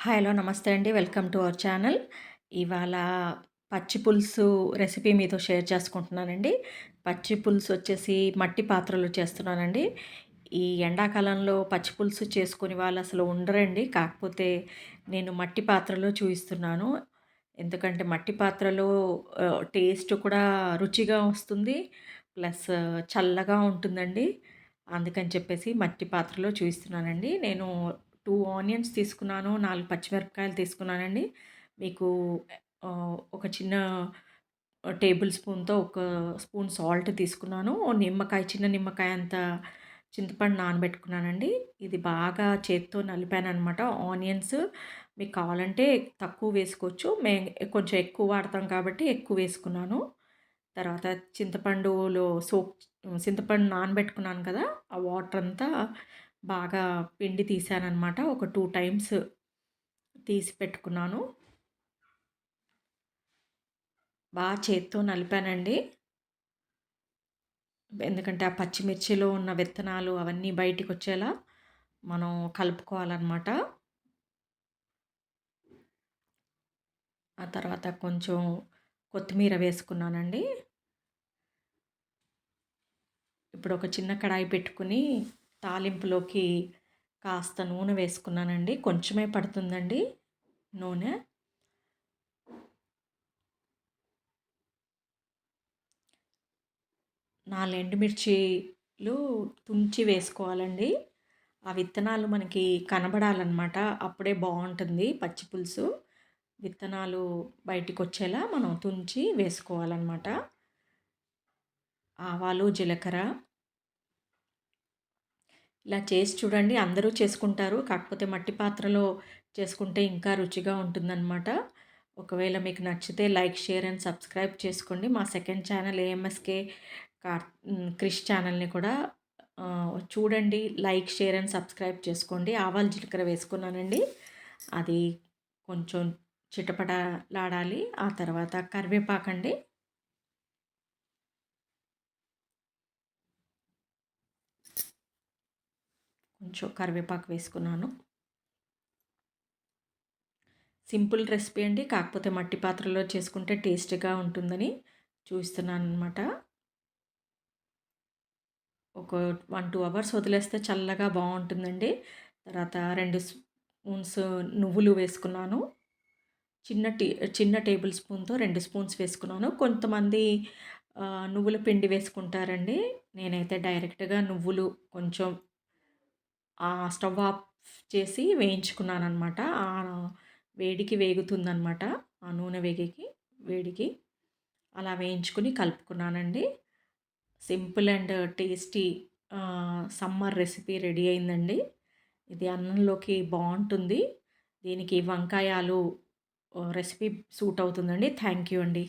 Hello! నమస్తే అండి. Welcome to our channel. ఇవాళ పచ్చి పులుసు రెసిపీ మీతో షేర్ చేసుకుంటున్నానండి. పచ్చి పులుసు వచ్చేసి మట్టి పాత్రలో చేస్తున్నానండి. ఈ ఎండాకాలంలో పచ్చి పులుసు చేసుకునే వాళ్ళు అసలు ఉండరండి. కాకపోతే నేను మట్టి పాత్రలో చూయిస్తున్నాను. ఎందుకంటే మట్టి పాత్రలో టేస్ట్ కూడా రుచిగా వస్తుంది. ప్లస్ చల్లగా ఉంటుందండి. అందుకని చెప్పేసి మట్టి పాత్రలో చూయిస్తున్నానండి. నేను 2 ఆనియన్స్ తీసుకున్నాను. 4 పచ్చిమిరపకాయలు తీసుకున్నానండి. మీకు ఒక చిన్న టేబుల్ స్పూన్‌తో ఒక స్పూన్ సాల్ట్ తీసుకున్నాను. ఓ నిమ్మకాయ, చిన్న నిమ్మకాయ అంత చింతపండు నానబెట్టుకున్నానండి. ఇది బాగా చేత్తో నలిపాననమాట. ఆనియన్స్ మీకు కావాలంటే తక్కువ వేసుకోవచ్చు. కొంచెం ఎక్కువ వాడతాం కాబట్టి ఎక్కువ వేసుకున్నాను. తర్వాత చింతపండు నానబెట్టుకున్నాను కదా! ఆ వాటర్ అంతా బాగా పిండి తీశాననమాట. ఒక 2 టైమ్స్ తీసి పెట్టుకున్నాను. చేత్తో నలిపానండి. ఎందుకంటే ఆ పచ్చిమిర్చిలో ఉన్న విత్తనాలు అవన్నీ బయటికొచ్చేలా మనం కలుపుకోవాలనమాట. ఆ తర్వాత కొంచెం కొత్తిమీర వేసుకున్నానండి. ఇప్పుడు ఒక చిన్న కడాయి పెట్టుకొని తాలింపులోకి కాస్త నూనె వేసుకున్నానండి. కొంచెమే పడుతుందండి నూనె. 4 ఎండుమిర్చీలు తుంచి వేసుకోవాలండి. ఆ విత్తనాలు మనకి కనబడాలనమాట. అప్పుడే బావుంటుంది పచ్చి పులుసు. విత్తనాలు బయటికొచ్చేలా మనం తుంచి వేసుకోవాలనమాట. ఆవాలు, జీలకర్ర ఇలా చేసి చూడండి. అందరూ చేసుకుంటారు. కాకపోతే మట్టి పాత్రలో చేసుకుంటే ఇంకా రుచిగా ఉంటుందనమాట. ఒకవేళ మీకు నచ్చితే లైక్, షేర్ అండ్ సబ్స్క్రైబ్ చేసుకోండి. మా సెకండ్ ఛానల్ ఏఎంఎస్‌కే క్రిష్ ఛానల్‌ని కూడా చూడండి. లైక్, షేర్ అండ్ సబ్స్క్రైబ్ చేసుకోండి. ఆవాలు, జీలకర్ర వేసుకున్నానండి. అది కొంచెం చిటపటలాడాలి. ఆ తర్వాత కరివేపాకండి. కొంచెం కరివేపాకు వేసుకున్నాను. సింపుల్ రెసిపీ అండి. కాకపోతే మట్టి పాత్రలో చేసుకుంటే టేస్టీగా ఉంటుందని చూపిస్తున్నాననమాట. ఒక 1, 2 అవర్స్ వదిలేస్తే చల్లగా బావుంటుందండి. తర్వాత 2 స్పూన్స్ నువ్వులు వేసుకున్నాను. చిన్న టీ చిన్న టేబుల్ స్పూన్‌తో 2 స్పూన్స్ వేసుకున్నాను. కొంతమంది నువ్వుల పిండి వేసుకుంటారండి. నేనైతే డైరెక్ట్‌గా నువ్వులు కొంచెం స్టవ్ ఆఫ్ చేసి వేయించుకున్నాననమాట. వేడికి వేగుతుందనమాట. ఆ నూనె వేడికి అలా వేయించుకొని కలుపుకున్నానండి. Simple and tasty summer recipe ready అయిందండి. ఇది అన్నంలోకి బావుంటుంది. దీనికి వంకాయ, ఆలు రెసిపీ సూట్ అవుతుందండి. థ్యాంక్ యూ అండి.